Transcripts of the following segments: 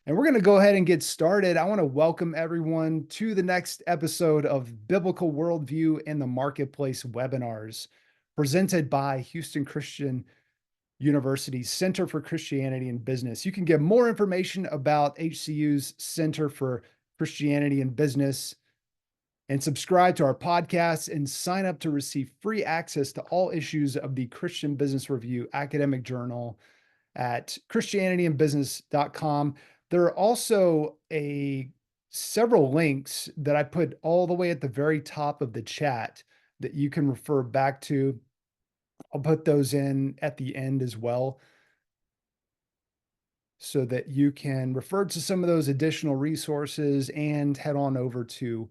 And we're going to go ahead and get started. I want to welcome everyone to the next episode of Biblical Worldview in the Marketplace webinars presented by Houston Christian University's Center for Christianity and Business. You can get more information about HCU's Center for Christianity and Business and subscribe to our podcasts and sign up to receive free access to all issues of the Christian Business Review academic journal at christianityandbusiness.com. There are also several links that I put all the way at the very top of the chat that you can refer back to. I'll put those in at the end as well so that you can refer to some of those additional resources and head on over to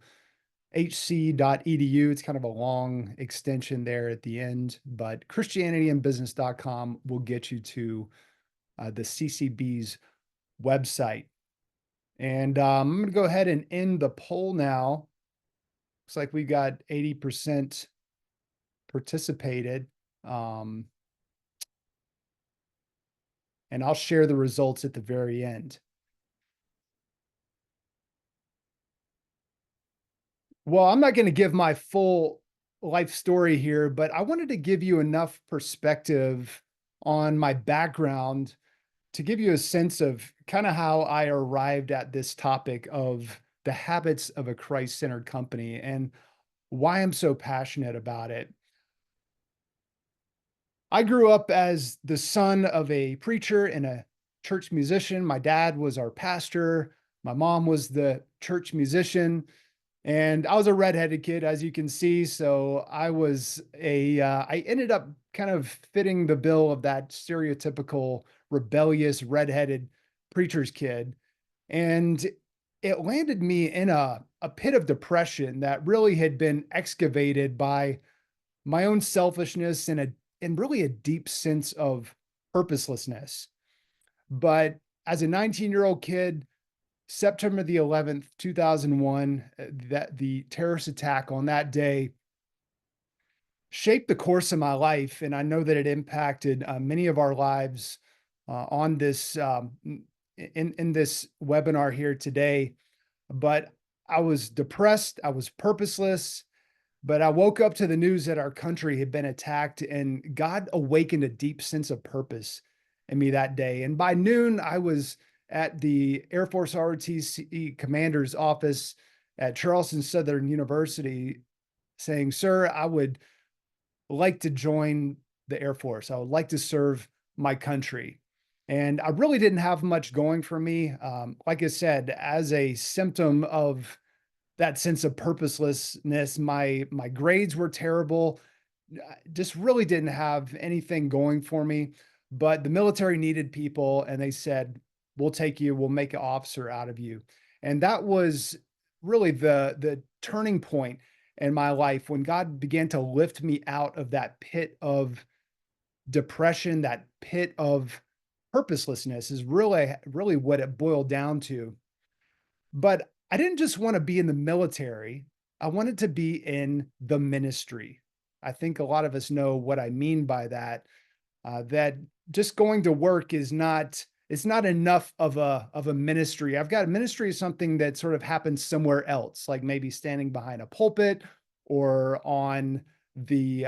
hc.edu. It's kind of a long extension there at the end, but christianityandbusiness.com will get you to the CCB's website. And I'm going to go ahead and end the poll now. Looks like we got 80% participated. And I'll share the results at the very end. Well, I'm not going to give my full life story here, but I wanted to give you enough perspective on my background to give you a sense of kind of how I arrived at this topic of the habits of a Christ-centered company and why I'm so passionate about it. I grew up as the son of a preacher and a church musician. My dad was our pastor. My mom was the church musician. And I was a redheaded kid, as you can see. So I ended up kind of fitting the bill of that stereotypical rebellious redheaded preacher's kid. And it landed me in a pit of depression that really had been excavated by my own selfishness and really a deep sense of purposelessness. But as a 19-year-old kid, September the 11th, 2001, that the terrorist attack on that day shaped the course of my life. And I know that it impacted many of our lives on this in this webinar here today. But I was depressed. I was purposeless. But I woke up to the news that our country had been attacked, and God awakened a deep sense of purpose in me that day. And by noon, I was at the Air Force ROTC commander's office at Charleston Southern University saying, "Sir, I would like to join the Air Force. I would like to serve my country." And I really didn't have much going for me. Like I said, as a symptom of that sense of purposelessness, my grades were terrible. Just really didn't have anything going for me. But the military needed people, and they said, "We'll take you. We'll make an officer out of you." And that was really the turning point in my life when God began to lift me out of that pit of depression, that pit of purposelessness is really what it boiled down to. But I didn't just want to be in the military. I wanted to be in the ministry. I think a lot of us know what I mean by that. That just going to work is not, it's not enough of a ministry. I've got a ministry is something that sort of happens somewhere else, like maybe standing behind a pulpit or on the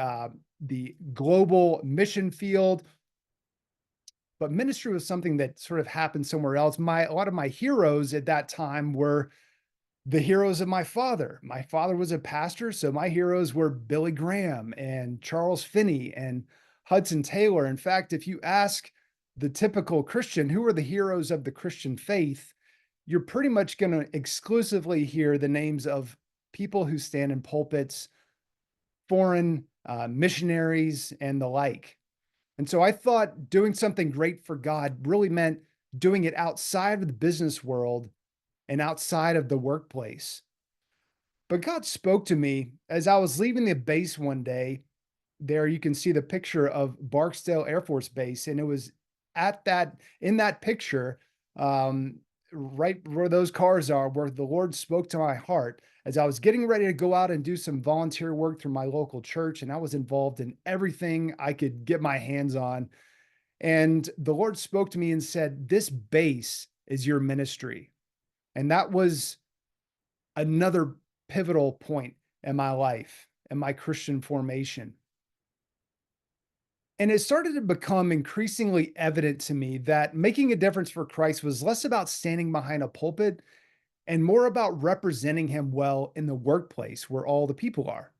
global mission field. But ministry was something that sort of happened somewhere else. A lot of my heroes at that time were the heroes of my father. My father was a pastor, so my heroes were Billy Graham and Charles Finney and Hudson Taylor. In fact, if you ask the typical Christian, who are the heroes of the Christian faith, you're pretty much going to exclusively hear the names of people who stand in pulpits, foreign missionaries, and the like. And so I thought doing something great for God really meant doing it outside of the business world and outside of the workplace. But God spoke to me as I was leaving the base one day. There you can see the picture of Barksdale Air Force Base. And it was in that picture, right where those cars are, where the Lord spoke to my heart as I was getting ready to go out and do some volunteer work through my local church. And I was involved in everything I could get my hands on. And the Lord spoke to me and said, "This base is your ministry." And that was another pivotal point in my life and my Christian formation. And it started to become increasingly evident to me that making a difference for Christ was less about standing behind a pulpit and more about representing him well in the workplace where all the people are.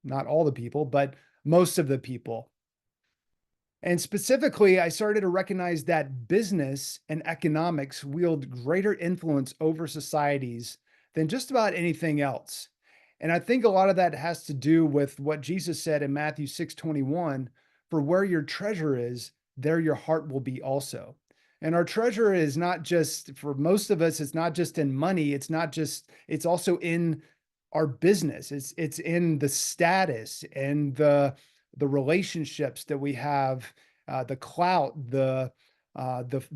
Not all the people, but most of the people. And specifically, I started to recognize that business and economics wield greater influence over societies than just about anything else. And I think a lot of that has to do with what Jesus said in Matthew 6:21, for where your treasure is, there your heart will be also. And our treasure is not just for most of us, it's not just in money, it's also in our business. It's in the status and the relationships that we have, the clout, the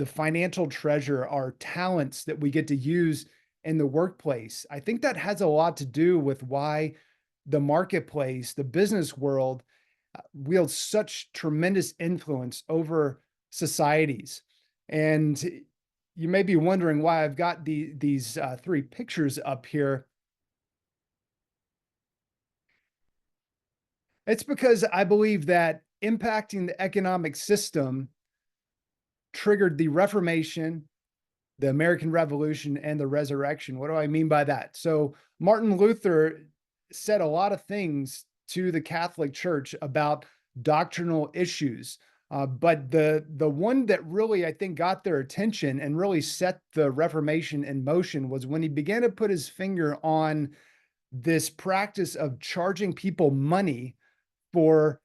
financial treasure, our talents that we get to use in the workplace. I think that has a lot to do with why the marketplace, the business world, wields such tremendous influence over societies. And you may be wondering why I've got these three pictures up here. It's because I believe that impacting the economic system triggered the Reformation, the American Revolution, and the Resurrection. What do I mean by that? So, Martin Luther said a lot of things to the Catholic Church about doctrinal issues. But the one that really I think got their attention and really set the Reformation in motion was when he began to put his finger on this practice of charging people money for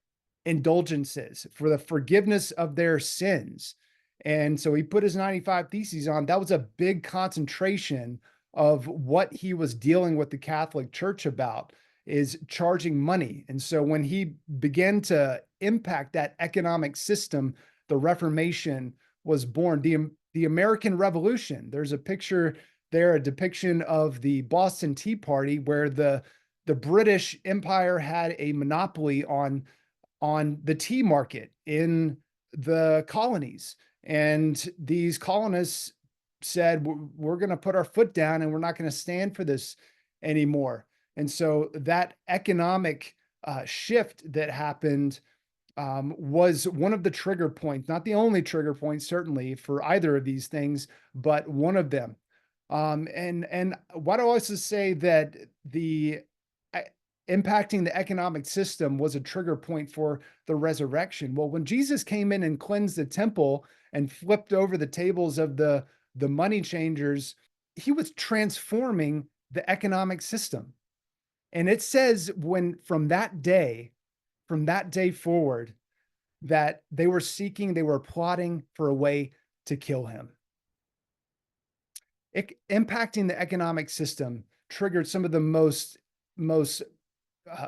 indulgences, for the forgiveness of their sins. And so he put his 95 Theses on. That was a big concentration of what he was dealing with the Catholic Church about, is charging money. And so when he began to impact that economic system, the Reformation was born. The American Revolution, there's a picture there, a depiction of the Boston Tea Party, where the British Empire had a monopoly on the tea market in the colonies. And these colonists said, we're going to put our foot down and we're not going to stand for this anymore. And so that economic shift that happened was one of the trigger points, not the only trigger point, certainly, for either of these things, but one of them. And why do I also say that the impacting the economic system was a trigger point for the resurrection? Well, when Jesus came in and cleansed the temple and flipped over the tables of the money changers, he was transforming the economic system. And it says when from that day forward, that they were plotting for a way to kill him. Impacting the economic system triggered some of the most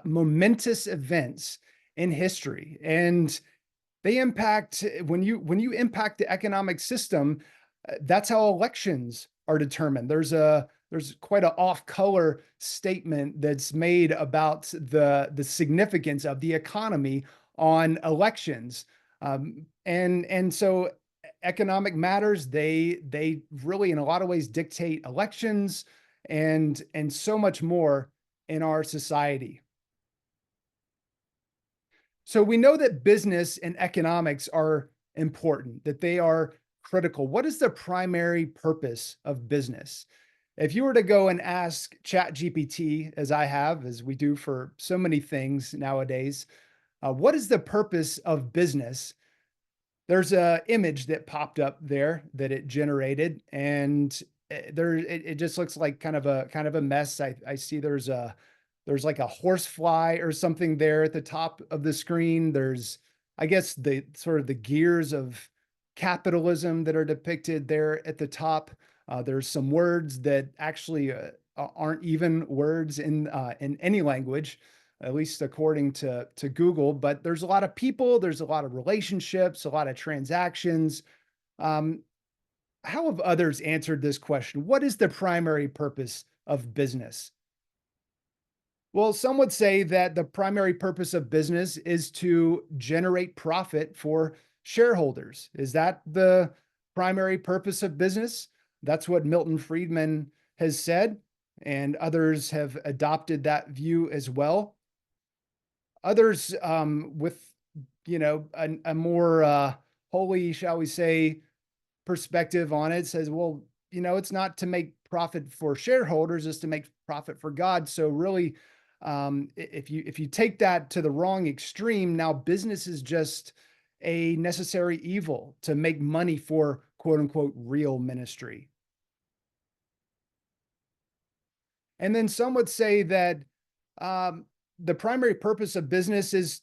momentous events in history, and they impact when you impact the economic system. That's how elections are determined. There's quite an off-color statement that's made about the significance of the economy on elections, and so economic matters, they really in a lot of ways dictate elections and so much more in our society. So we know that business and economics are important, that they are critical. What is the primary purpose of business? If you were to go and ask ChatGPT, as I have, as we do for so many things nowadays, what is the purpose of business? There's a image that popped up there that it generated, and it just looks like kind of a mess. I see there's like a horse fly or something there at the top of the screen. There's, I guess, the sort of the gears of capitalism that are depicted there at the top. There's some words that actually aren't even words in any language, at least according to Google. But there's a lot of people, there's a lot of relationships, a lot of transactions. Um, how have others answered this question? What is the primary purpose of business? Well, some would say that the primary purpose of business is to generate profit for shareholders. Is that the primary purpose of business? That's what Milton Friedman has said, and others have adopted that view as well. Others, with a more holy, shall we say, perspective on it says, well, it's not to make profit for shareholders, it's to make profit for God. So really, if you take that to the wrong extreme, now business is just a necessary evil to make money for quote unquote real ministry. And then some would say that um, the primary purpose of business is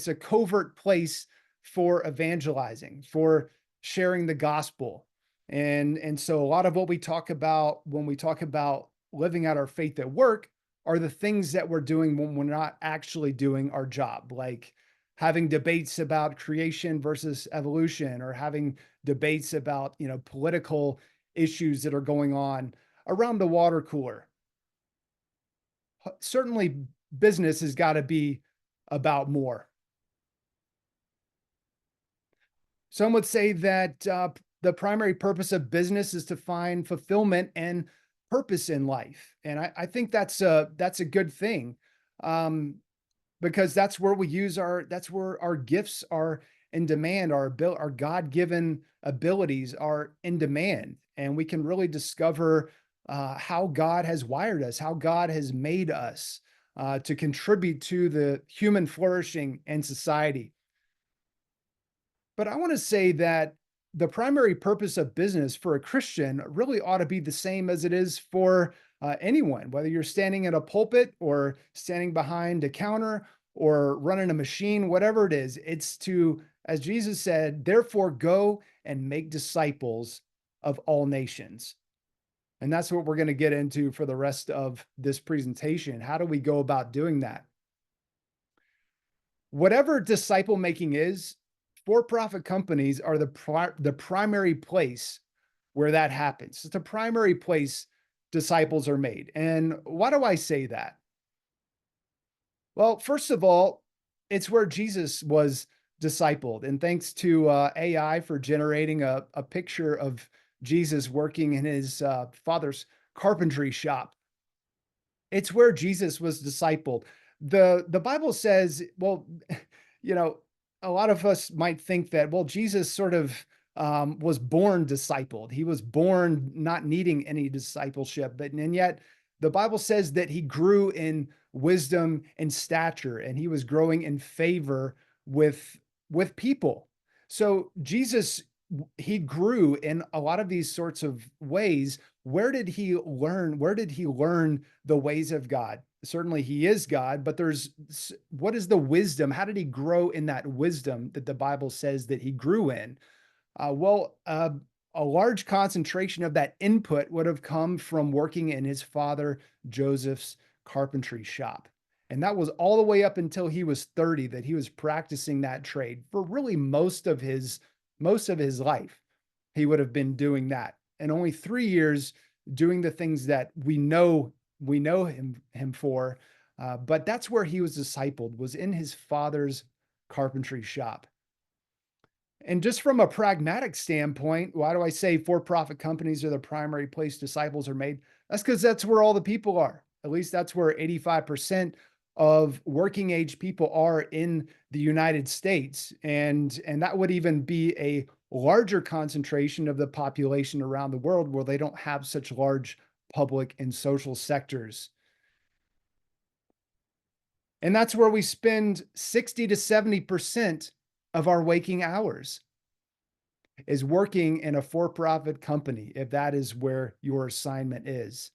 a covert place for evangelizing, for sharing the gospel. And so a lot of what we talk about when we talk about living out our faith at work are the things that we're doing when we're not actually doing our job, like having debates about creation versus evolution, or having debates about, political issues that are going on around the water cooler. Certainly business has got to be about more. Some would say that the primary purpose of business is to find fulfillment and purpose in life, and I think that's a good thing, um, because that's where our gifts are in demand. Our God given abilities are in demand, and we can really discover how God has wired us, how God has made us to contribute to the human flourishing and society. But I want to say that the primary purpose of business for a Christian really ought to be the same as it is for anyone, whether you're standing in a pulpit or standing behind a counter or running a machine, whatever it is. It's to, as Jesus said, therefore go and make disciples of all nations. And that's what we're going to get into for the rest of this presentation. How do we go about doing that? Whatever disciple making is, for-profit companies are the primary place where that happens. It's the primary place disciples are made. And why do I say that? Well, first of all, it's where Jesus was discipled. And thanks to AI for generating a picture of Jesus working in his father's carpentry shop. It's where Jesus was discipled. The Bible says, well, you know, a lot of us might think that, well, Jesus sort of was born discipled. He was born not needing any discipleship, and yet the Bible says that he grew in wisdom and stature, and he was growing in favor with people. So Jesus, he grew in a lot of these sorts of ways. Where did he learn? Where did he learn the ways of God? Certainly he is God, but what is the wisdom? How did he grow in that wisdom that the Bible says that he grew in? A large concentration of that input would have come from working in his father Joseph's carpentry shop. And that was all the way up until he was 30 that he was practicing that trade for really most of his life. He would have been doing that. And only 3 years doing the things that we know him for. But that's where he was discipled, was in his father's carpentry shop. And just from a pragmatic standpoint, why do I say for-profit companies are the primary place disciples are made? That's because that's where all the people are. At least that's where 85% of working age people are in the United States. And that would even be a larger concentration of the population around the world where they don't have such large public and social sectors. And that's where we spend 60 to 70% of our waking hours, is working in a for-profit company, if that is where your assignment is.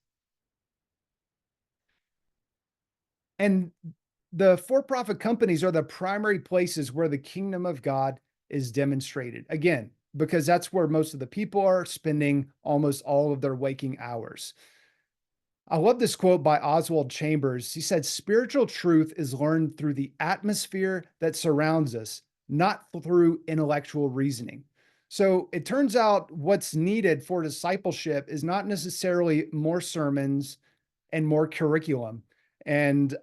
And the for-profit companies are the primary places where the kingdom of God is demonstrated. Again, because that's where most of the people are spending almost all of their waking hours. I love this quote by Oswald Chambers. He said, spiritual truth is learned through the atmosphere that surrounds us, not through intellectual reasoning. So it turns out what's needed for discipleship is not necessarily more sermons and more curriculum. And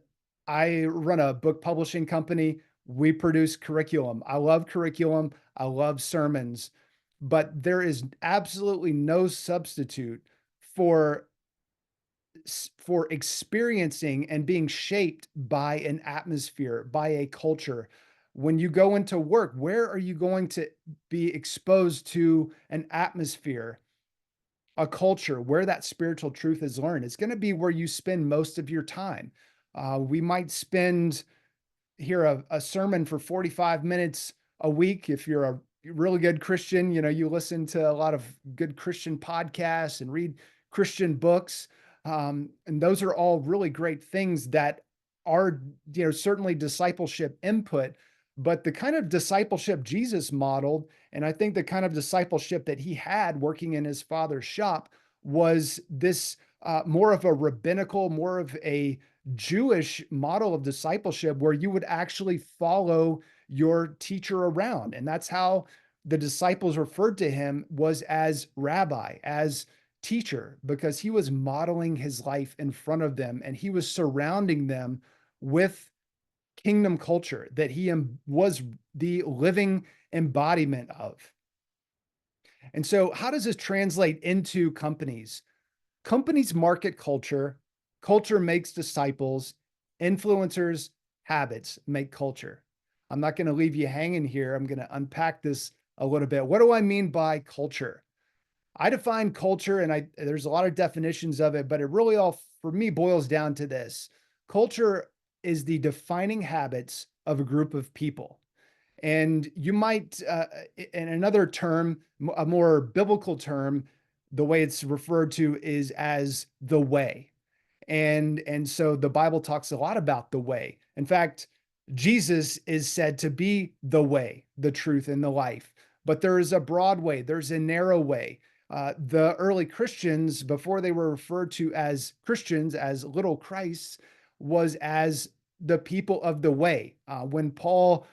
I run a book publishing company. We produce curriculum. I love curriculum. I love sermons, but there is absolutely no substitute for for experiencing and being shaped by an atmosphere, by a culture. When you go into work, where are you going to be exposed to an atmosphere, a culture where that spiritual truth is learned? It's going to be where you spend most of your time. We might spend hear a sermon for 45 minutes a week. If you're a really good Christian, you know, you listen to a lot of good Christian podcasts and read Christian books. And those are all really great things that are, you know, certainly discipleship input, but the kind of discipleship Jesus modeled, and I think the kind of discipleship that he had working in his father's shop was this more of a rabbinical, more of a Jewish model of discipleship where you would actually follow your teacher around. And that's how the disciples referred to him, was as rabbi, as teacher, because he was modeling his life in front of them and he was surrounding them with kingdom culture that he was the living embodiment of. And so how does this translate into companies? Companies market culture, culture makes disciples, influencers, habits make culture. I'm not going to leave you hanging here. I'm going to unpack this a little bit. What do I mean by culture? I define culture, and there's a lot of definitions of it, but it really all for me boils down to this. Culture is the defining habits of a group of people. And you might, in another term, a more biblical term, the way it's referred to is as the way. And so the Bible talks a lot about the way. In fact, Jesus is said to be the way, the truth, and the life. But there is a broad way, there's a narrow way. The early Christians, before they were referred to as Christians, as little Christs, was as the people of the way. When Paul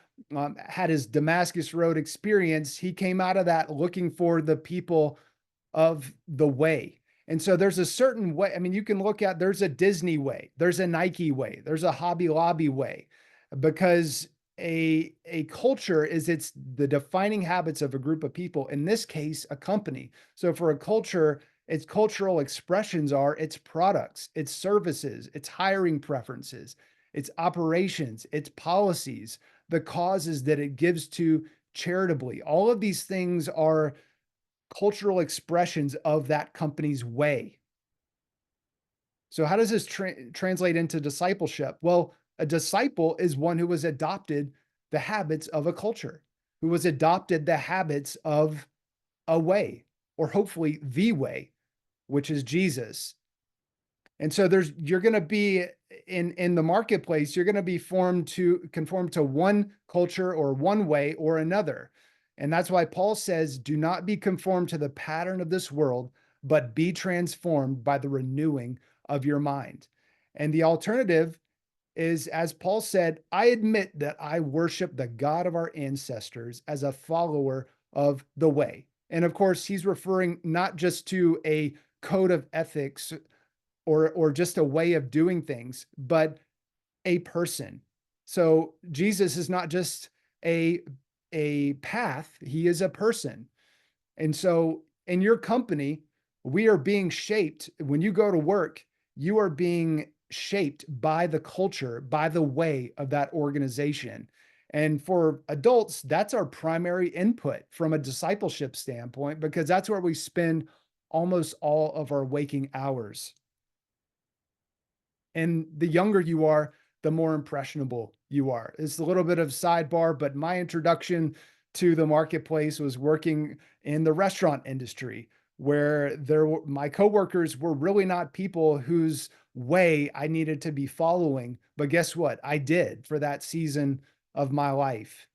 had his Damascus Road experience, he came out of that looking for the people of the way. And so there's a certain way. I mean, you can look at, there's a Disney way, there's a Nike way, there's a Hobby Lobby way, because a culture is it's the defining habits of a group of people, in this case, a company. So for a culture, its cultural expressions are its products, its services, its hiring preferences, its operations, its policies, the causes that it gives to charitably. All of these things are cultural expressions of that company's way. So how does this translate into discipleship? Well, a disciple is one who has adopted the habits of a culture, who has adopted the habits of a way, or hopefully the way, which is Jesus. And so you're going to be in the marketplace, you're going to be conform to one culture or one way or another. And that's why Paul says, do not be conformed to the pattern of this world, but be transformed by the renewing of your mind. And the alternative is, as Paul said, I admit that I worship the God of our ancestors as a follower of the way. And of course, he's referring not just to a code of ethics or just a way of doing things, but a person. So Jesus is not just a path, he is a person. And so in your company, we are being shaped. When you go to work, you are being shaped by the culture, by the way of that organization. And for adults, that's our primary input from a discipleship standpoint, because that's where we spend almost all of our waking hours. And the younger you are, the more impressionable you are. It's a little bit of sidebar, but my introduction to the marketplace was working in the restaurant industry, where my coworkers were really not people whose way I needed to be following. But guess what? I did for that season of my life.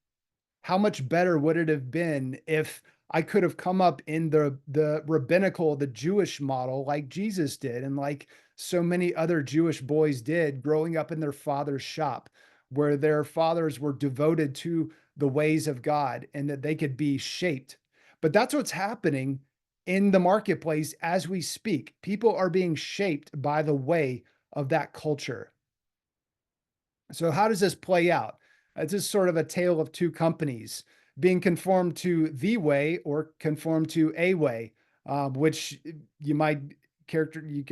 How much better would it have been if I could have come up in the rabbinical, the Jewish model, like Jesus did, and like so many other Jewish boys did growing up in their father's shop, where their fathers were devoted to the ways of God and that they could be shaped. But that's what's happening in the marketplace as we speak. People are being shaped by the way of that culture. So how does this play out? It's just sort of a tale of two companies being conformed to the way or conformed to a way, which you might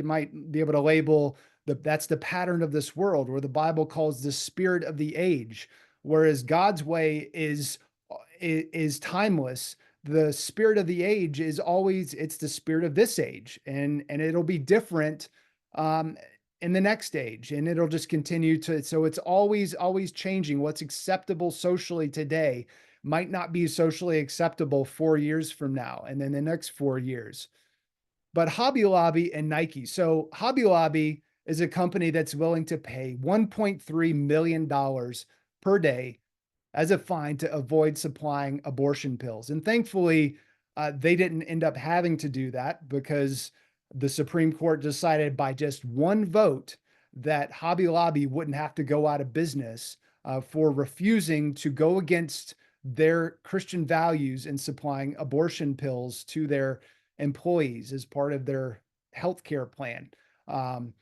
might be able to label that's the pattern of this world, or the Bible calls the spirit of the age. Whereas God's way is timeless. The spirit of the age is always it's the spirit of this age, and it'll be different um, in the next age, and it'll just continue to. So it's always changing. What's acceptable socially today might not be socially acceptable 4 years from now, and then the next 4 years. But Hobby Lobby and Nike. So Hobby Lobby is a company that's willing to pay $1.3 million per day as a fine to avoid supplying abortion pills. And thankfully, they didn't end up having to do that because the Supreme Court decided by just one vote that Hobby Lobby wouldn't have to go out of business for refusing to go against their Christian values in supplying abortion pills to their employees as part of their healthcare plan. Um,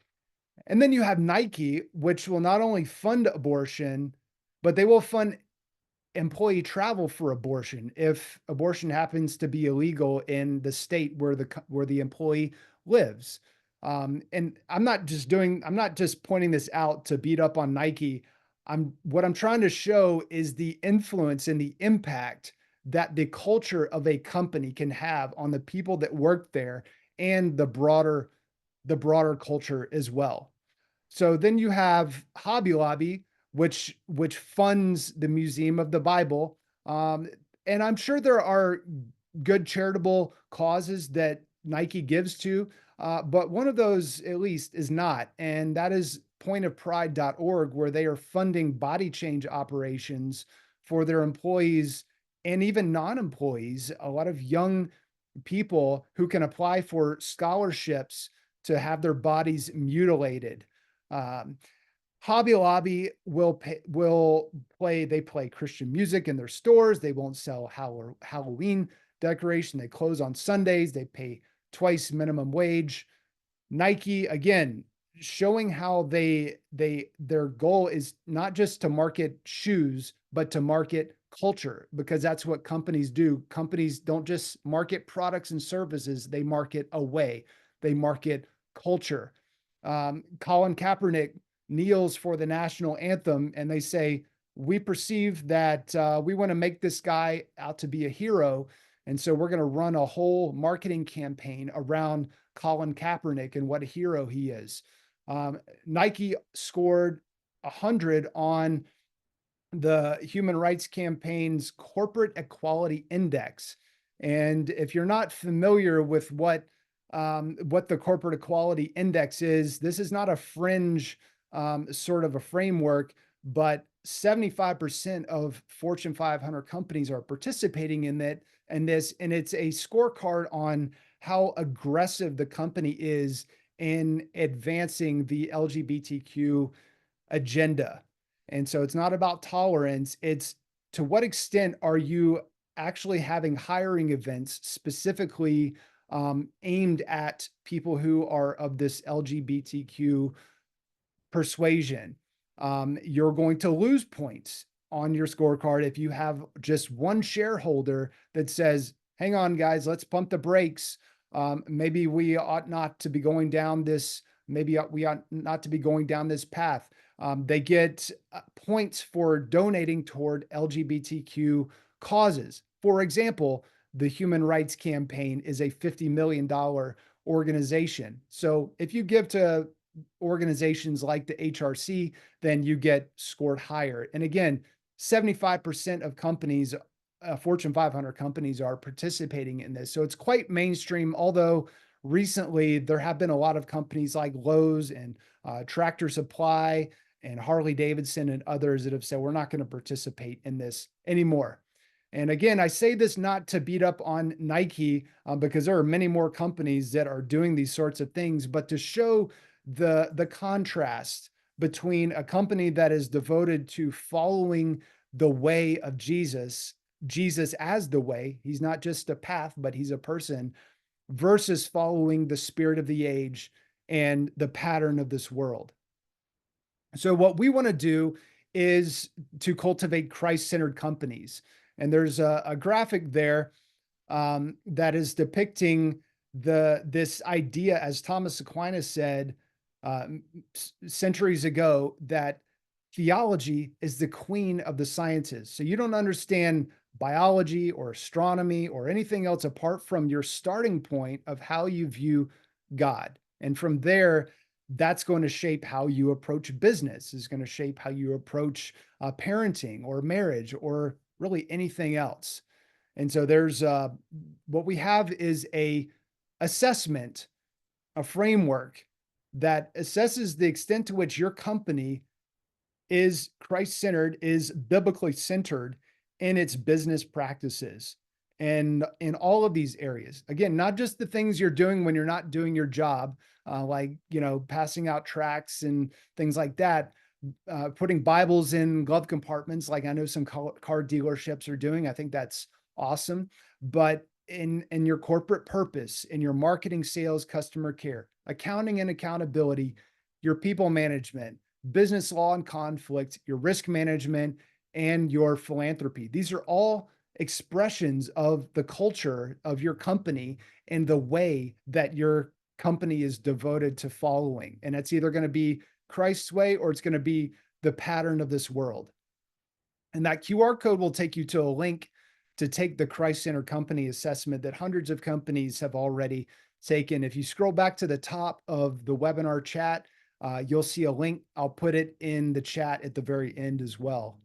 and then you have Nike, which will not only fund abortion, but they will fund employee travel for abortion if abortion happens to be illegal in the state where the employee lives. And I'm not just pointing this out to beat up on Nike. What I'm trying to show is the influence and the impact that the culture of a company can have on the people that work there and the broader culture as well. So then you have Hobby Lobby, which funds the Museum of the Bible, and I'm sure there are good charitable causes that Nike gives to, but one of those at least is not, and that is pointofpride.org, where they are funding body change operations for their employees and even non-employees. A lot of young people who can apply for scholarships to have their bodies mutilated. Um, Hobby Lobby will play. They play Christian music in their stores. They won't sell Halloween decoration. They close on Sundays. They pay twice minimum wage. Nike, again, showing how their goal is not just to market shoes, but to market culture, because that's what companies do. Companies don't just market products and services, they market a way, they market culture. Colin Kaepernick kneels for the national anthem, and they say, we perceive that we want to make this guy out to be a hero. And so we're going to run a whole marketing campaign around Colin Kaepernick and what a hero he is. Nike scored 100 on the Human Rights Campaign's Corporate Equality Index. And if you're not familiar with what the Corporate Equality Index is, this is not a fringe sort of a framework, but 75% of Fortune 500 companies are participating in this, and it's a scorecard on how aggressive the company is in advancing the LGBTQ agenda. And so it's not about tolerance, it's to what extent are you actually having hiring events specifically aimed at people who are of this LGBTQ persuasion. You're going to lose points on your scorecard if you have just one shareholder that says, hang on, guys, let's pump the brakes. Maybe we ought not to be going down this. Maybe we ought not to be going down this path. They get points for donating toward LGBTQ causes. For example, the Human Rights Campaign is a $50 million organization. So if you give to organizations like the HRC, then you get scored higher. And again, 75% of companies, Fortune 500 companies, are participating in this. So it's quite mainstream, although recently there have been a lot of companies like Lowe's and Tractor Supply and Harley Davidson and others that have said, we're not going to participate in this anymore. And again, I say this not to beat up on Nike because there are many more companies that are doing these sorts of things, but to show the contrast between a company that is devoted to following the way of Jesus, Jesus as the way, he's not just a path, but he's a person, versus following the spirit of the age and the pattern of this world. So what we want to do is to cultivate Christ-centered companies. And there's a graphic there that is depicting this idea, as Thomas Aquinas said centuries ago, that theology is the queen of the sciences. So you don't understand biology or astronomy or anything else apart from your starting point of how you view God. And from there, that's going to shape how you approach business, is going to shape how you approach parenting or marriage or really anything else. And so there's what we have is a assessment, a framework that assesses the extent to which your company is Christ-centered, is biblically centered in its business practices and in all of these areas. Again, not just the things you're doing when you're not doing your job, like, passing out tracts and things like that, putting Bibles in glove compartments, like I know some car dealerships are doing. I think that's awesome. But in your corporate purpose, in your marketing, sales, customer care, accounting and accountability, your people management, business law and conflict, your risk management, and your philanthropy. These are all expressions of the culture of your company and the way that your company is devoted to following. And it's either going to be Christ's way or it's going to be the pattern of this world. And that QR code will take you to a link to take the Christ-centered company assessment that hundreds of companies have already taken. If you scroll back to the top of the webinar chat, you'll see a link. I'll put it in the chat at the very end as well.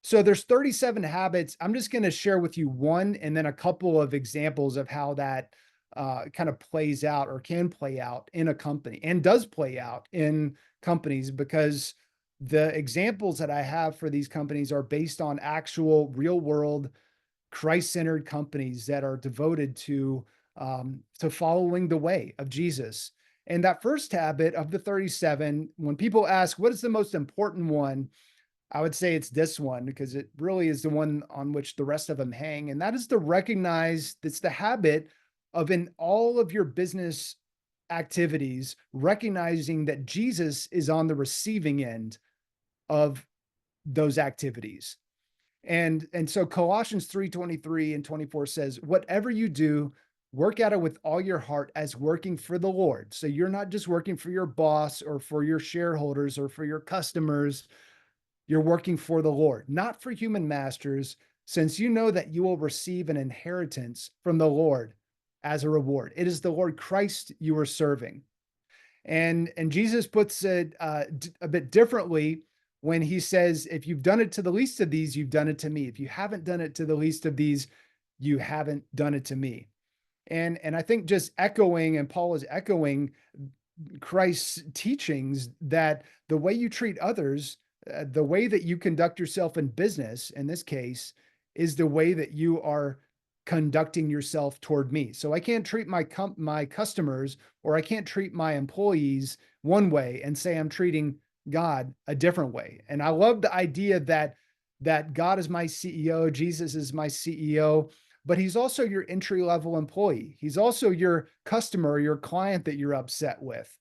So there's 37 habits. I'm just going to share with you one and then a couple of examples of how that kind of plays out or can play out in a company and does play out in companies, because the examples that I have for these companies are based on actual real world Christ-centered companies that are devoted to following the way of Jesus. And that first habit of the 37, when people ask, what is the most important one? I would say it's this one, because it really is the one on which the rest of them hang. And that is to recognize, it's the habit of, in all of your business activities, recognizing that Jesus is on the receiving end of those activities. And so Colossians 3:23 and 24 says, whatever you do, work at it with all your heart as working for the Lord. So you're not just working for your boss or for your shareholders or for your customers. You're working for the Lord, not for human masters, since you know that you will receive an inheritance from the Lord as a reward. It is the Lord Christ you are serving. And Jesus puts it a bit differently when he says, if you've done it to the least of these, you've done it to me. If you haven't done it to the least of these, you haven't done it to me. And I think just echoing, and Paul is echoing Christ's teachings, that the way you treat others, the way that you conduct yourself in business, in this case, is the way that you are conducting yourself toward me. So I can't treat my customers, or I can't treat my employees one way and say I'm treating God a different way. And I love the idea that God is my CEO, Jesus is my CEO, but he's also your entry-level employee. He's also your customer, your client that you're upset with.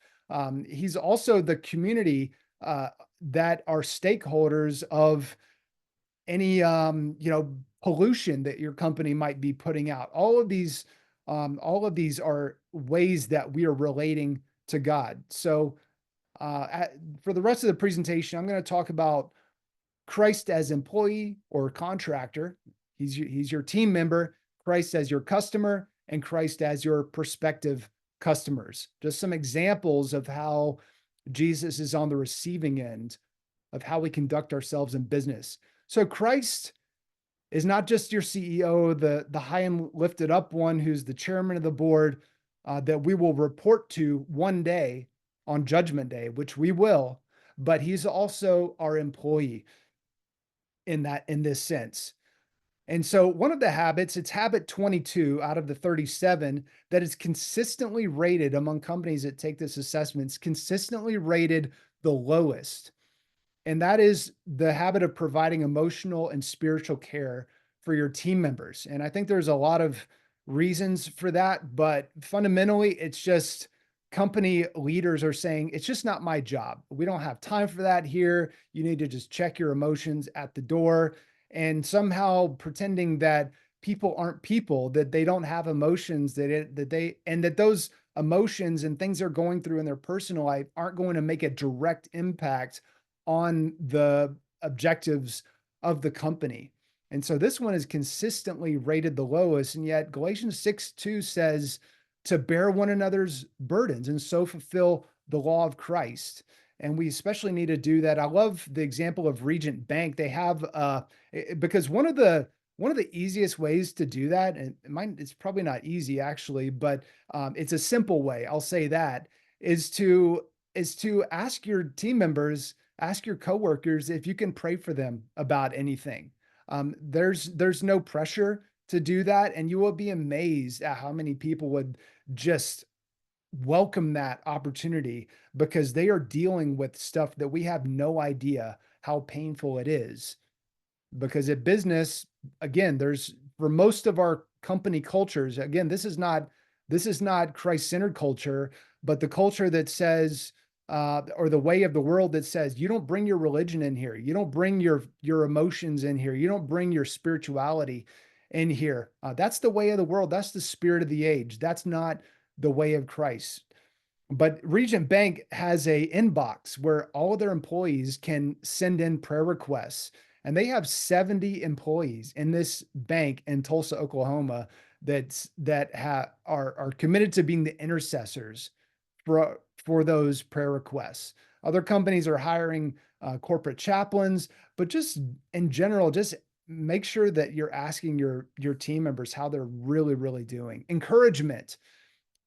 He's also the community that are stakeholders of any pollution that your company might be putting out. All of these are ways that we are relating to God. So for the rest of the presentation, I'm going to talk about Christ as employee or contractor. He's your team member, Christ as your customer, and Christ as your prospective customers. Just some examples of how Jesus is on the receiving end of how we conduct ourselves in business. So Christ is not just your CEO, the high and lifted up one who's the chairman of the board that we will report to one day on Judgment Day, which we will, but he's also our employee in this sense. And so one of the habits, it's habit 22 out of the 37, that is consistently rated among companies that take this assessment, it's consistently rated the lowest. And that is the habit of providing emotional and spiritual care for your team members. And I think there's a lot of reasons for that, but fundamentally, it's just company leaders are saying, it's just not my job. We don't have time for that here. You need to just check your emotions at the door, and somehow pretending that people aren't people, that they don't have emotions, and that those emotions and things they're going through in their personal life aren't going to make a direct impact on the objectives of the company. And so this one is consistently rated the lowest. And yet Galatians 6:2 says to bear one another's burdens and so fulfill the law of Christ. And we especially need to do that. I love the example of Regent Bank. They have because one of the easiest ways to do that, and it's probably not easy actually, but it's a simple way. I'll say that is to ask your team members, ask your coworkers if you can pray for them about anything. There's no pressure to do that, and you will be amazed at how many people would just welcome that opportunity because they are dealing with stuff that we have no idea how painful it is. Because at business, again, there's for most of our company cultures, again, this is not Christ-centered culture, but the culture that says, or the way of the world that says, you don't bring your religion in here, you don't bring your emotions in here, you don't bring your spirituality in here. That's the way of the world. That's the spirit of the age. That's not the way of Christ. But Regent Bank has a inbox where all of their employees can send in prayer requests. And they have 70 employees in this bank in Tulsa, Oklahoma, that are committed to being the intercessors for those prayer requests. Other companies are hiring corporate chaplains, but just in general, just make sure that you're asking your team members how they're really, really doing. Encouragement.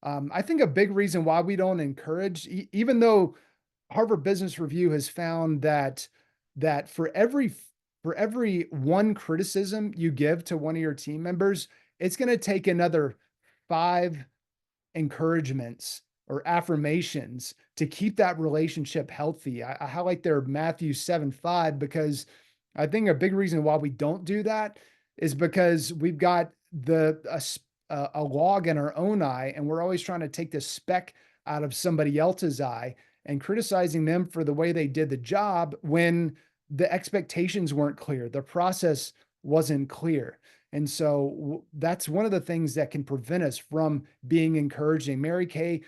I think a big reason why we don't encourage, even though Harvard Business Review has found that for every one criticism you give to one of your team members, it's going to take another five encouragements or affirmations to keep that relationship healthy. I highlight there Matthew 7:5 because I think a big reason why we don't do that is because we've got a log in our own eye, and we're always trying to take the speck out of somebody else's eye and criticizing them for the way they did the job when the expectations weren't clear, the process wasn't clear. And so that's one of the things that can prevent us from being encouraging. Mary Kay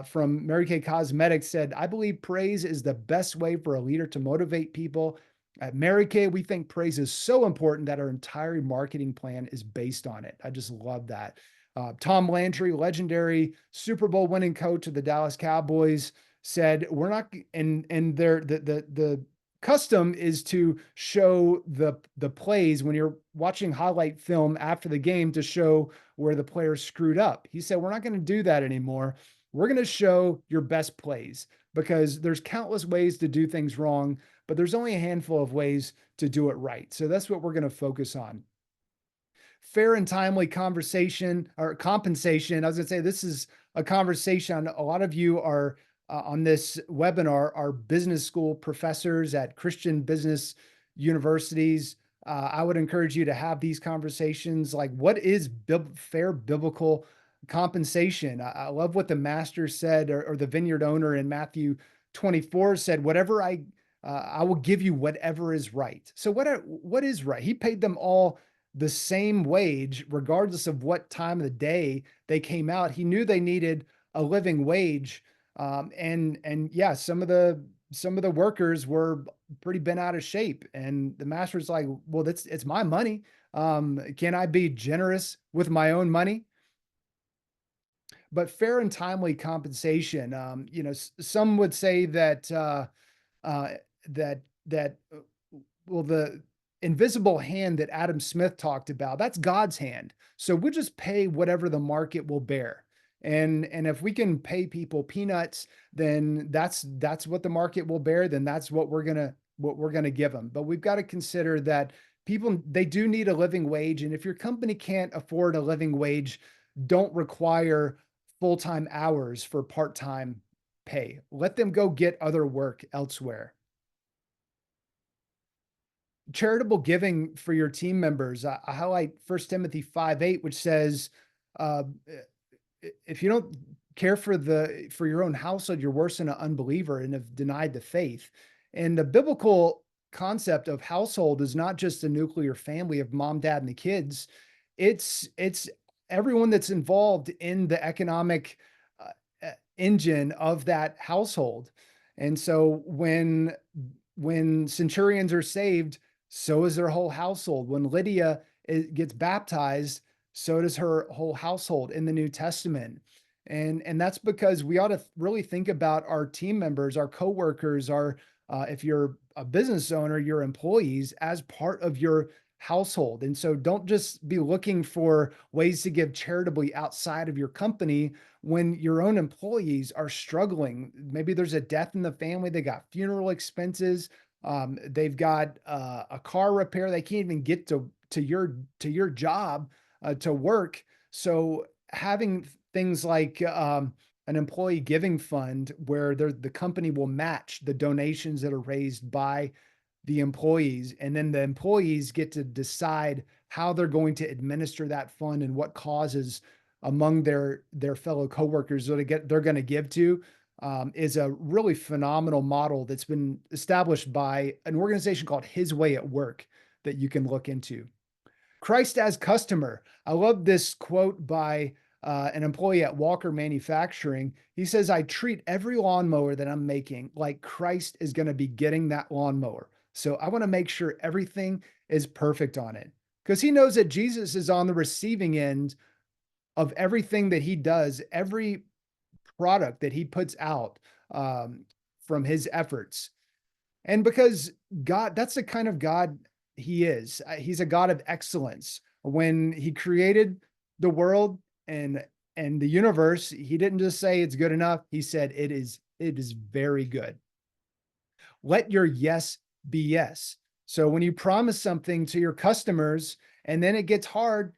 from Mary Kay Cosmetics said, I believe praise is the best way for a leader to motivate people. At Mary Kay, we think praise is so important that our entire marketing plan is based on it. I just love that. Tom Landry, legendary Super Bowl winning coach of the Dallas Cowboys, said, "We're not," and the custom is to show the plays when you're watching highlight film after the game to show where the player screwed up. He said, we're not going to do that anymore. We're going to show your best plays because there's countless ways to do things wrong, but there's only a handful of ways to do it right. So that's what we're going to focus on. Fair and timely conversation or compensation. I was going to say, this is a conversation a lot of you are on this webinar are business school professors at Christian business universities. I would encourage you to have these conversations. Like, what is fair biblical compensation? I love what the master said, or the vineyard owner in Matthew 24 said, whatever I will give you whatever is right. So what is right? He paid them all the same wage, regardless of what time of the day they came out. He knew they needed a living wage. And yeah, some of the workers were pretty bent out of shape, and the master's like, well, it's my money. Can I be generous with my own money? But fair and timely compensation. Some would say that uh, that well, the invisible hand that Adam Smith talked about, that's God's hand. So we'll just pay whatever the market will bear. And if we can pay people peanuts, then that's what the market will bear, then that's what we're gonna give them. But we've got to consider that people, they do need a living wage. And if your company can't afford a living wage, don't require full-time hours for part-time pay. Let them go get other work elsewhere. Charitable giving for your team members. I highlight 1 Timothy 5:8, which says, uh, if you don't care for your own household, you're worse than an unbeliever and have denied the faith. And the biblical concept of household is not just a nuclear family of mom, dad, and the kids. It's everyone that's involved in the economic engine of that household. And so when centurions are saved, so is their whole household. When Lydia gets baptized, so does her whole household in the New Testament. And that's because we ought to really think about our team members, our coworkers, our if you're a business owner, your employees as part of your household. And so don't just be looking for ways to give charitably outside of your company when your own employees are struggling. Maybe there's a death in the family, they got funeral expenses, they've got a car repair, they can't even get to your job to work. So having things like an employee giving fund where the company will match the donations that are raised by the employees, and then the employees get to decide how they're going to administer that fund and what causes among their fellow coworkers they're going to give to, is a really phenomenal model that's been established by an organization called His Way at Work that you can look into. Christ as customer. I love this quote by an employee at Walker Manufacturing. He says, I treat every lawnmower that I'm making like Christ is going to be getting that lawnmower. So I want to make sure everything is perfect on it, because he knows that Jesus is on the receiving end of everything that he does, every product that he puts out from his efforts. And because God, that's the kind of God he is. He's a God of excellence. When he created the world and the universe, he didn't just say it's good enough. He said it is very good. Let your yes be yes. So when you promise something to your customers and then it gets hard,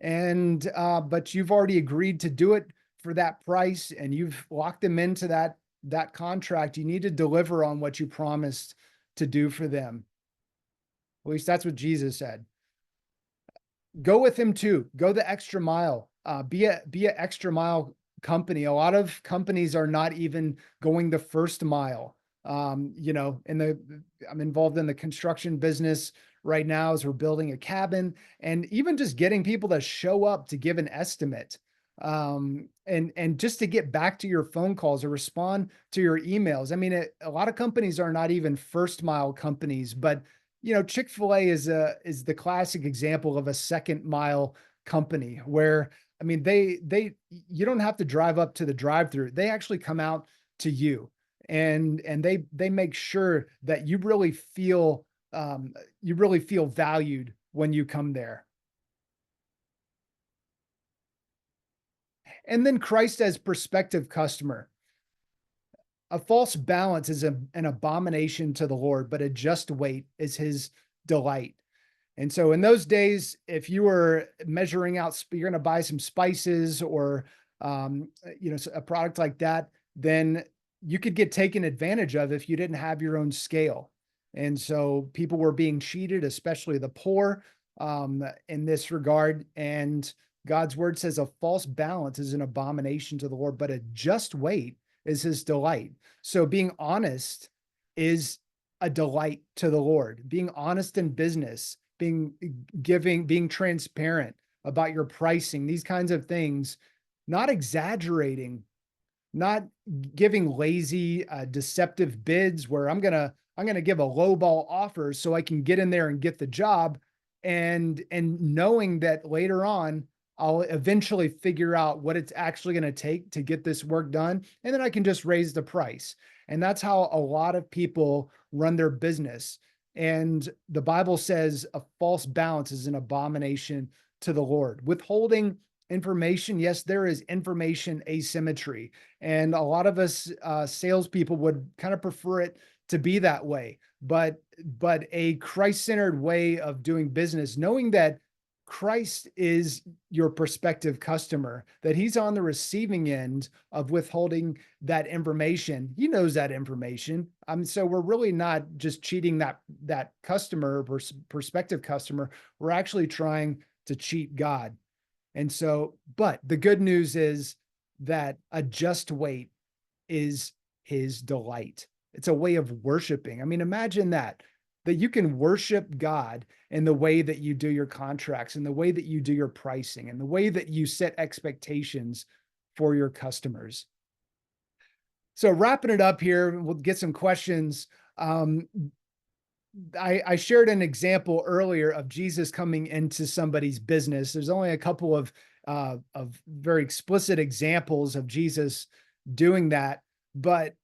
and but you've already agreed to do it for that price and you've locked them into that contract, you need to deliver on what you promised to do for them. At least that's what Jesus said. Go with him too. Go the extra mile. Be a extra mile company. A lot of companies are not even going the first mile. I'm involved in the construction business right now as we're building a cabin, and even just getting people to show up to give an estimate, and just to get back to your phone calls or respond to your emails. I mean, a lot of companies are not even first mile companies, but Chick-fil-A is the classic example of a second mile company where, I mean, you don't have to drive up to the drive-through. They actually come out to you, and they make sure that you really feel valued when you come there. And then Christ as prospective customer. A false balance is an abomination to the Lord, but a just weight is his delight. And so in those days, if you were measuring out, you're going to buy some spices or a product like that, then you could get taken advantage of if you didn't have your own scale. And so people were being cheated, especially the poor, in this regard. And God's word says a false balance is an abomination to the Lord, but a just weight is his delight. So being honest is a delight to the Lord. Being honest in business, being transparent about your pricing, these kinds of things, not exaggerating, not giving lazy, deceptive bids where I'm gonna give a lowball offer so I can get in there and get the job, and knowing that later on I'll eventually figure out what it's actually going to take to get this work done, and then I can just raise the price. And that's how a lot of people run their business. And the Bible says a false balance is an abomination to the Lord. Withholding information, yes, there is information asymmetry, and a lot of us salespeople would kind of prefer it to be that way. But a Christ-centered way of doing business, knowing that Christ is your prospective customer, that he's on the receiving end of withholding that information. He knows that information. So we're really not just cheating that customer, prospective customer. We're actually trying to cheat God. And so, but the good news is that a just weight is his delight. It's a way of worshiping. I mean, imagine that you can worship God in the way that you do your contracts, in the way that you do your pricing, and the way that you set expectations for your customers. So wrapping it up here, we'll get some questions. Um, I shared an example earlier of Jesus coming into somebody's business. There's only a couple of very explicit examples of Jesus doing that, but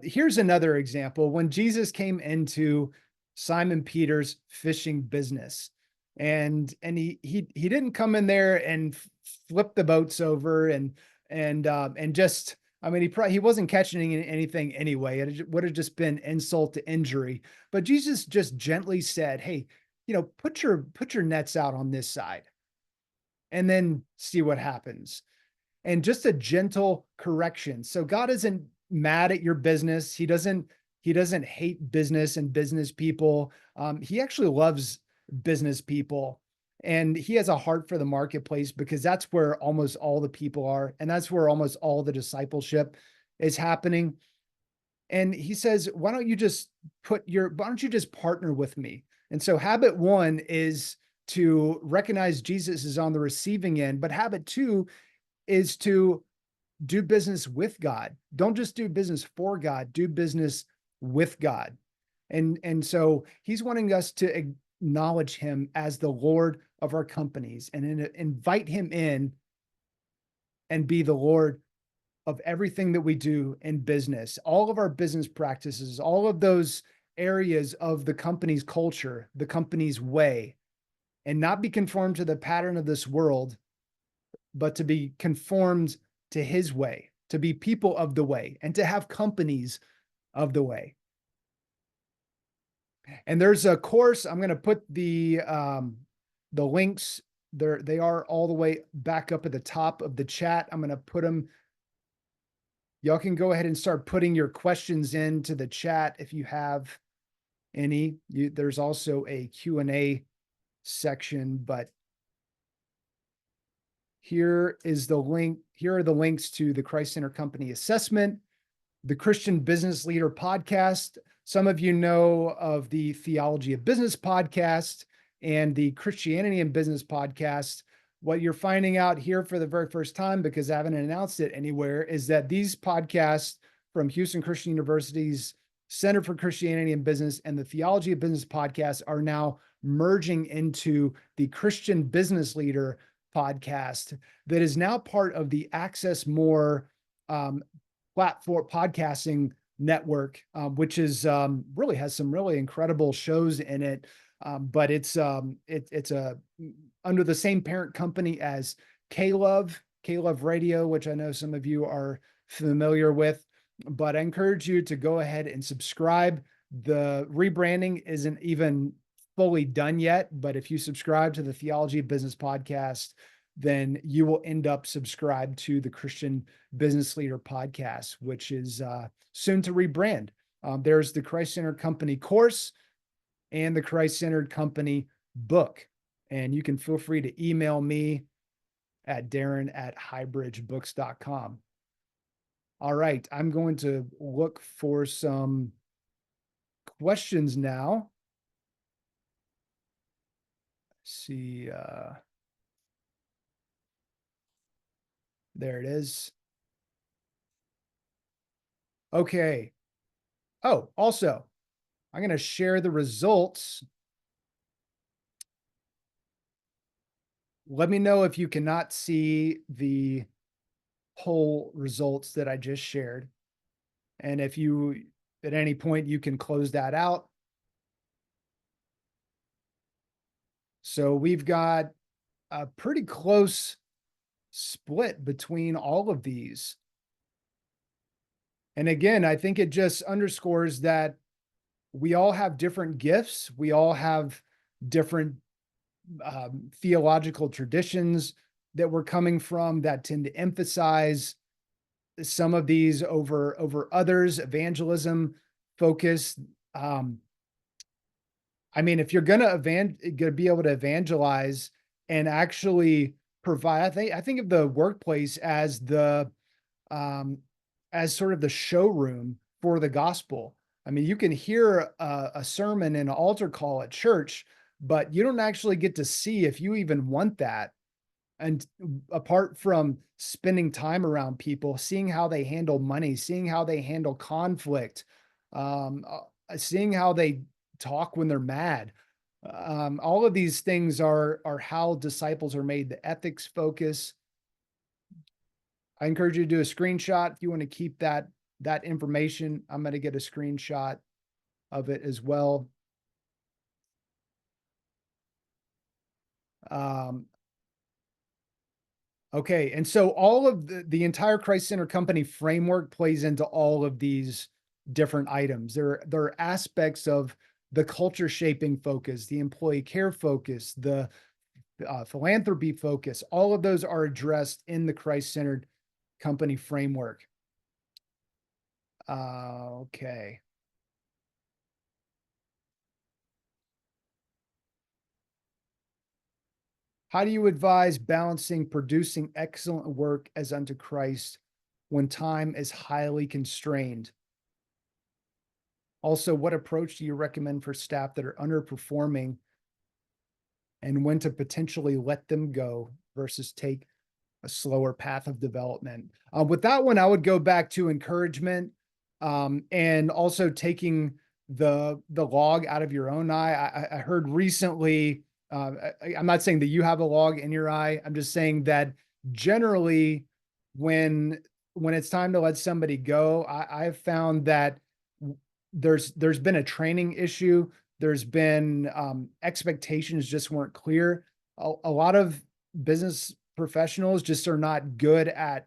here's another example. When Jesus came into Simon Peter's fishing business, and he didn't come in there and flip the boats over and just, I mean, he wasn't catching anything anyway. It would have just been insult to injury. But Jesus just gently said, "Hey, put your nets out on this side, and then see what happens." And just a gentle correction. So God isn't mad at your business. He doesn't hate business and business people. He actually loves business people, and he has a heart for the marketplace because that's where almost all the people are, and that's where almost all the discipleship is happening. And he says, why don't you just partner with me? And so habit one is to recognize Jesus is on the receiving end, but habit two is to do business with God. Don't just do business for God, do business with God. And so he's wanting us to acknowledge him as the Lord of our companies and invite him in and be the Lord of everything that we do in business, all of our business practices, all of those areas of the company's culture, the company's way, and not be conformed to the pattern of this world, but to be conformed to his way, to be people of the way, and to have companies of the way. And there's a course. I'm going to put the links there. They are all the way back up at the top of the chat. I'm going to put them. Y'all can go ahead and start putting your questions into the chat if you have any. There's also a Q&A section, but here is the link. Here are the links to the Christ Center Company Assessment, the Christian Business Leader Podcast. Some of you know of the Theology of Business Podcast and the Christianity in Business Podcast. What you're finding out here for the very first time, because I haven't announced it anywhere, is that these podcasts from Houston Christian University's Center for Christianity and Business and the Theology of Business Podcast are now merging into the Christian Business Leader Podcast that is now part of the Access More platform podcasting network, which is really has some really incredible shows in it. But it's under the same parent company as K-Love Radio, which I know some of you are familiar with. But I encourage you to go ahead and subscribe. The rebranding isn't even fully done yet, but if you subscribe to the Theology of Business Podcast, then you will end up subscribed to the Christian Business Leader Podcast, which is soon to rebrand. There's the Christ Centered Company course and the Christ Centered Company book. And you can feel free to email me at Darren@highbridgebooks.com. All right, I'm going to look for some questions now. Let's see, there it is. Okay. Oh, also, I'm going to share the results. Let me know if you cannot see the poll results that I just shared. And if you, at any point, you can close that out. So we've got a pretty close split between all of these. And again, I think it just underscores that we all have different gifts. We all have different theological traditions that we're coming from that tend to emphasize some of these over others. Evangelism focus. I mean, if you're gonna be able to evangelize and actually provide, I think of the workplace um, as sort of the showroom for the gospel. I mean, you can hear a sermon and an altar call at church, but you don't actually get to see if you even want that. And apart from spending time around people, seeing how they handle money, seeing how they handle conflict, seeing how they talk when they're mad, all of these things are how disciples are made. The ethics focus. I encourage you to do a screenshot if you want to keep that information. I'm going to get a screenshot of it as well. Um, okay, and so all of the entire Christ Center Company framework plays into all of these different items. There are aspects of the culture shaping focus, the employee care focus, the philanthropy focus. All of those are addressed in the Christ Centered Company framework. Okay. How do you advise balancing producing excellent work as unto Christ when time is highly constrained? Also, what approach do you recommend for staff that are underperforming and when to potentially let them go versus take a slower path of development? With that one, I would go back to encouragement, and also taking the log out of your own eye. I heard recently. I'm not saying that you have a log in your eye. I'm just saying that generally, when when it's time to let somebody go, I've found that there's been a training issue. There's been expectations just weren't clear. A lot of business professionals just are not good at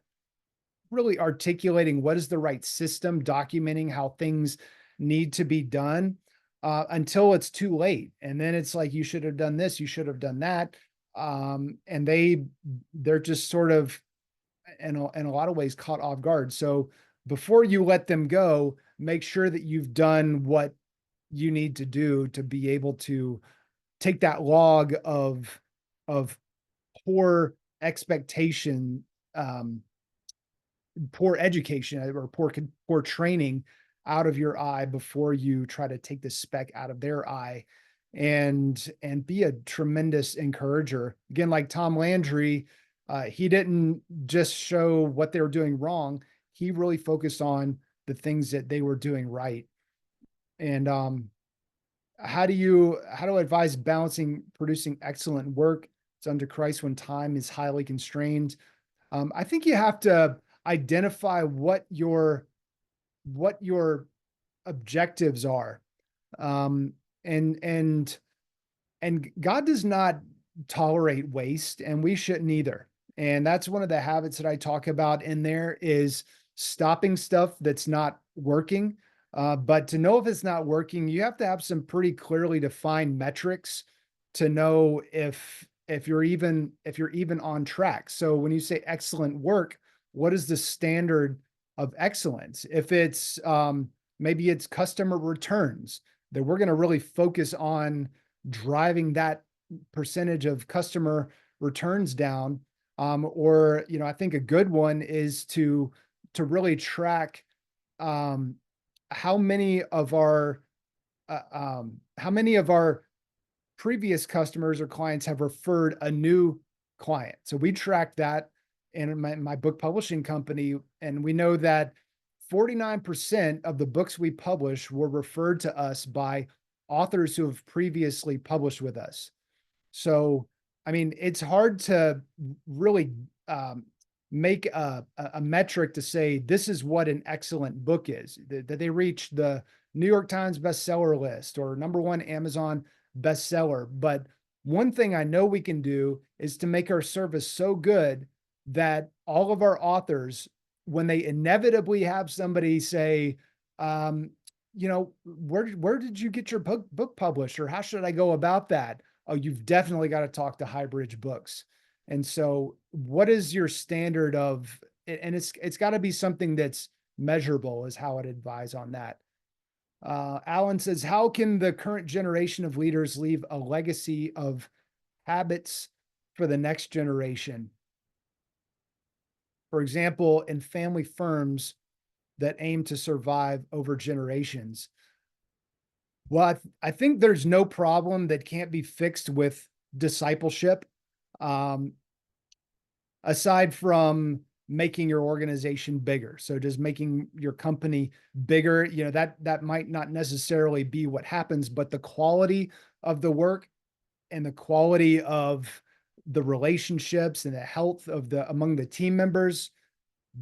really articulating what is the right system, documenting how things need to be done, until it's too late. And then it's like, you should have done this, you should have done that. And they're just sort of in a lot of ways caught off guard. So before you let them go, make sure that you've done what you need to do to be able to take that log of poor expectation, um, poor education or poor training out of your eye before you try to take the speck out of their eye, and be a tremendous encourager. Again, like Tom Landry, he didn't just show what they were doing wrong. He really focused on the things that they were doing right. And how do I advise balancing producing excellent work it's under Christ when time is highly constrained? I think you have to identify what your objectives are. Um, and and and God does not tolerate waste, and we shouldn't either. And that's one of the habits that I talk about in there is stopping stuff that's not working. But to know if it's not working, you have to have some pretty clearly defined metrics to know if you're even on track. So when you say excellent work, what is the standard of excellence? If it's maybe it's customer returns, that we're going to really focus on driving that percentage of customer returns down. Or, I think a good one is to really track um, how many of our how many of our previous customers or clients have referred a new client. So we track that in my book publishing company, and we know that 49% of the books we publish were referred to us by authors who have previously published with us. So, I mean, it's hard to really make a metric to say this is what an excellent book is, that they reach the New York Times bestseller list or #1 Amazon bestseller. But one thing I know we can do is to make our service so good that all of our authors, when they inevitably have somebody say, where did you get your book published, or how should I go about that? Oh, you've definitely got to talk to Highbridge Books. And so, what is your standard of? And it's got to be something that's measurable, is how I'd advise on that. Alan says, how can the current generation of leaders leave a legacy of habits for the next generation. For example, in family firms that aim to survive over generations. Well, I think there's no problem that can't be fixed with discipleship, um, aside from making your organization bigger. So just making your company bigger, that might not necessarily be what happens, but the quality of the work and the quality of the relationships and the health of the among the team members,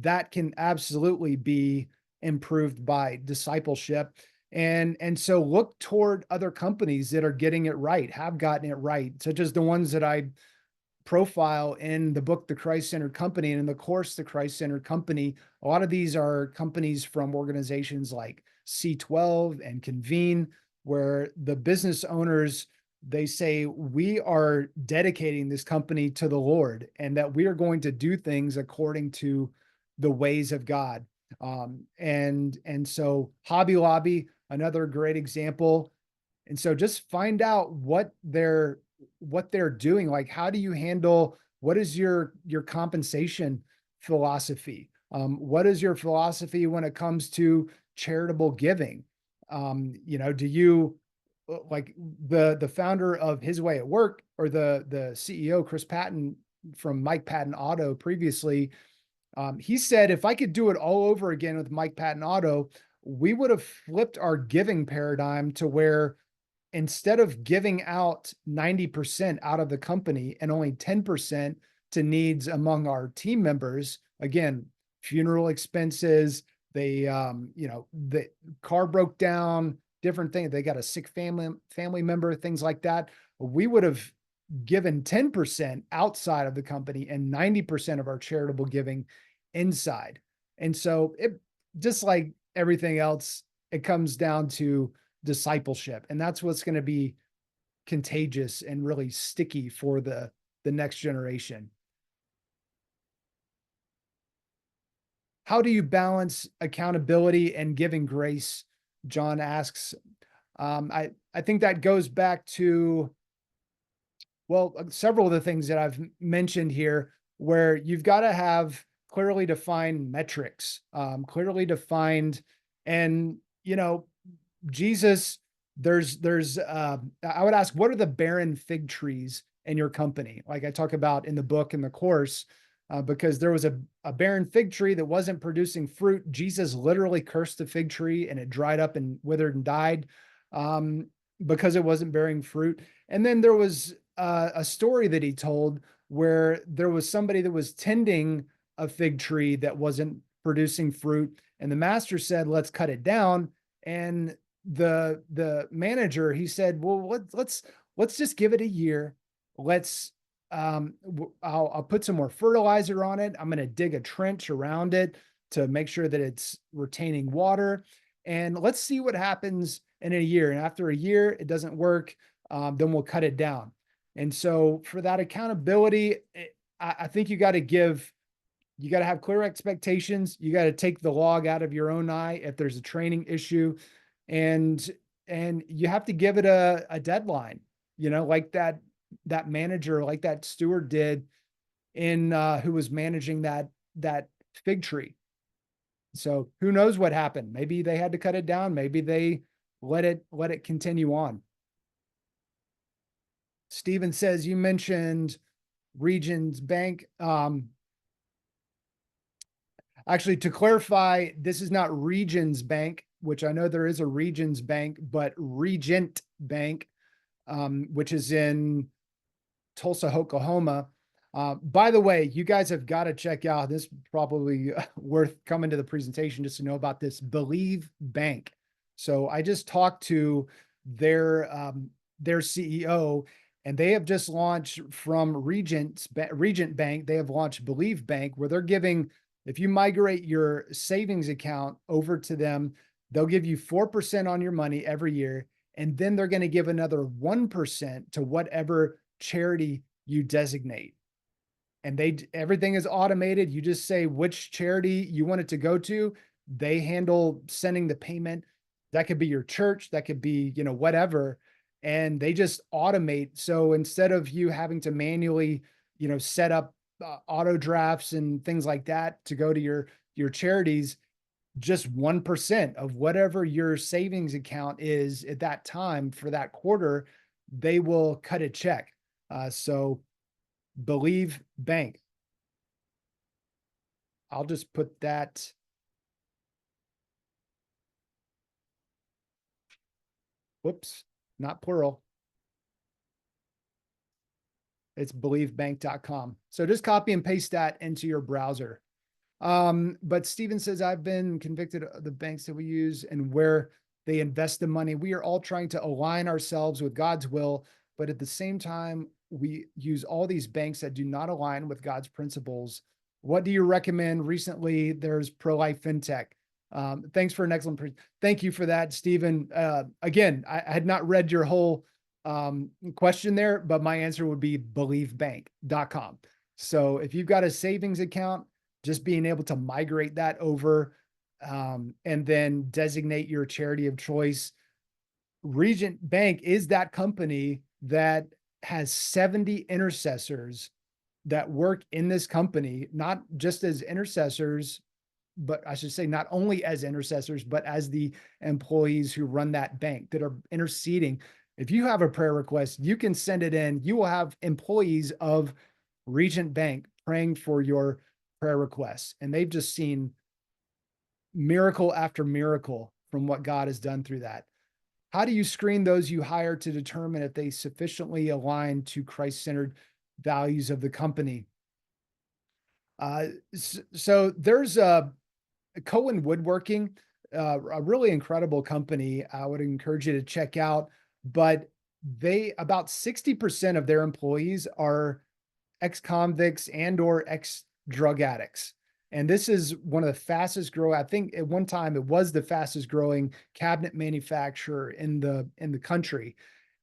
that can absolutely be improved by discipleship. And so look toward other companies that are getting it right, have gotten it right, such as the ones that I profile in the book, The Christ-Centered Company, and in the course, The Christ-Centered Company. A lot of these are companies from organizations like C12 and Convene, where the business owners, they say, we are dedicating this company to the Lord and that we are going to do things according to the ways of God. And so Hobby Lobby, another great example. And so just find out what they're doing. Like, how do you handle, what is your compensation philosophy? What is your philosophy when it comes to charitable giving? Do you, like the founder of His Way at Work, or the CEO, Chris Patton from Mike Patton Auto previously, he said, if I could do it all over again with Mike Patton Auto, we would have flipped our giving paradigm to where instead of giving out 90% out of the company and only 10% to needs among our team members, again, funeral expenses, the car broke down, different things, they got a sick family member, things like that. We would have given 10% outside of the company and 90% of our charitable giving inside. And so it, just like everything else, it comes down to discipleship. And that's what's going to be contagious and really sticky for the next generation. How do you balance accountability and giving grace? John asks. I think that goes back to, well, several of the things that I've mentioned here, where you've got to have clearly defined metrics, clearly defined, and Jesus, I would ask, what are the barren fig trees in your company? Like I talk about in the book, in the course, because there was a barren fig tree that wasn't producing fruit. Jesus literally cursed the fig tree and it dried up and withered and died, because it wasn't bearing fruit. And then there was a story that he told where there was somebody that was tending a fig tree that wasn't producing fruit. And the master said, let's cut it down. And the manager, he said, well, let's just give it a year. I'll put some more fertilizer on it. I'm going to dig a trench around it to make sure that it's retaining water, and let's see what happens in a year. And after a year, it doesn't work, then we'll cut it down. And so for that accountability, I think you got to have clear expectations. You got to take the log out of your own eye if there's a training issue, and you have to give it a deadline, like that manager, like that steward did who was managing that fig tree. So who knows what happened? Maybe they had to cut it down. Maybe they let it continue on. Steven says, you mentioned Regions Bank. Actually, to clarify, this is not Regions Bank, which I know there is a Regions Bank, but Regent Bank, which is in Tulsa, Oklahoma. By the way, you guys have got to check out, this is probably worth coming to the presentation just to know about this, Believe Bank. So I just talked to their CEO, and they have just launched from Regent Bank. They have launched Believe Bank, where they're giving, if you migrate your savings account over to them, they'll give you 4% on your money every year. And then they're going to give another 1% to whatever charity you designate. And everything is automated. You just say which charity you want it to go to. They handle sending the payment. That could be your church, that could be, whatever. And they just automate. So instead of you having to manually set up auto drafts and things like that to go to your charities, just 1% of whatever your savings account is at that time for that quarter, they will cut a check. So Believe Bank. I'll just put that. Whoops, not plural. It's believebank.com. So just copy and paste that into your browser. But Steven says, I've been convicted of the banks that we use and where they invest the money. We are all trying to align ourselves with God's will, but at the same time, we use all these banks that do not align with God's principles. What do you recommend? Recently, there's pro-life fintech. Thanks for an excellent. Thank you for that, Stephen. Again, I had not read your whole question there, but my answer would be believebank.com. So if you've got a savings account, just being able to migrate that over and then designate your charity of choice. Regent Bank is that company that has 70 intercessors that work in this company, not just as intercessors, but I should say not only as intercessors, but as the employees who run that bank that are interceding. If you have a prayer request, you can send it in. You will have employees of Regent Bank praying for your prayer requests. And they've just seen miracle after miracle from what God has done through that. How do you screen those you hire to determine if they sufficiently align to Christ-centered values of the company? So there's a Cohen Woodworking, a really incredible company. I would encourage you to check out, but about 60% of their employees are ex-convicts and or ex-drug addicts. And this is one of the fastest growing, I think at one time it was the fastest growing cabinet manufacturer in the country.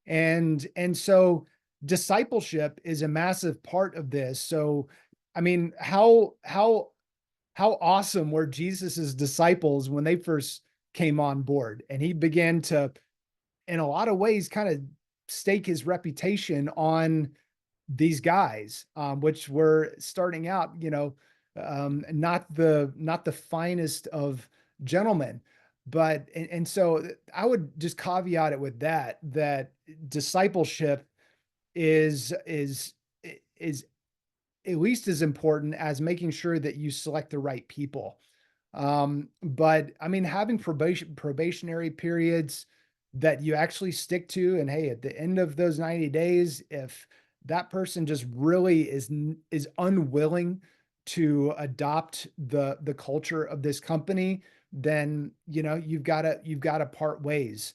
And so discipleship is a massive part of this. So I mean, how awesome were Jesus's disciples when they first came on board, and he began to, in a lot of ways, kind of stake his reputation on these guys, which were starting out, not the finest of gentlemen. But and so I would just caveat it with that discipleship is at least as important as making sure that you select the right people. But I mean, having probationary periods that you actually stick to, and hey, at the end of those 90 days, if that person just really is unwilling to adopt the culture of this company, then you've got to part ways.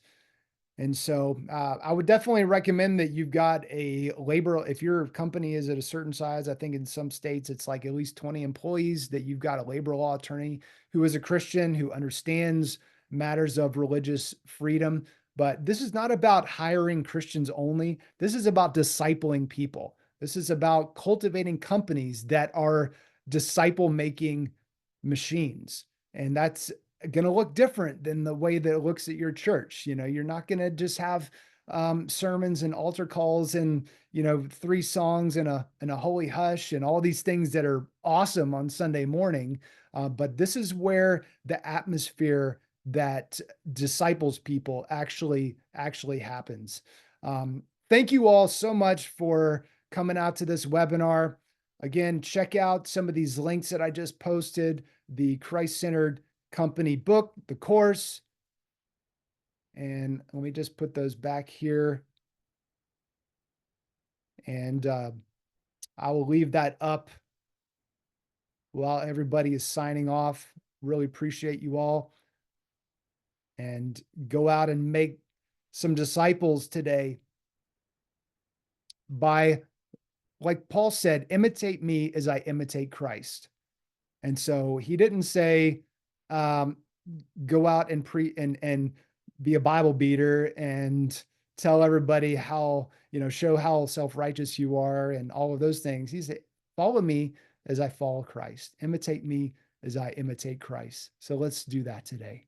And so I would definitely recommend that you've got a labor. If your company is at a certain size, I think in some states it's like at least 20 employees, that you've got a labor law attorney who is a Christian, who understands matters of religious freedom. But this is not about hiring Christians only. This is about discipling people. This is about cultivating companies that are disciple-making machines. And that's going to look different than the way that it looks at your church. You're not going to just have sermons and altar calls and 3 songs and a holy hush and all these things that are awesome on Sunday morning. But this is where the atmosphere that disciples people actually happens. Thank you all so much for coming out to this webinar. Again, check out some of these links that I just posted: the Christ-centered company book, the course, and let me just put those back here. And I will leave that up while everybody is signing off. Really appreciate you all. And go out and make some disciples today by, like Paul said, imitate me as I imitate Christ. And so he didn't say, go out and and be a Bible beater and tell everybody how, show how self-righteous you are and all of those things. He said, follow me as I follow Christ. Imitate me as I imitate Christ. So let's do that today.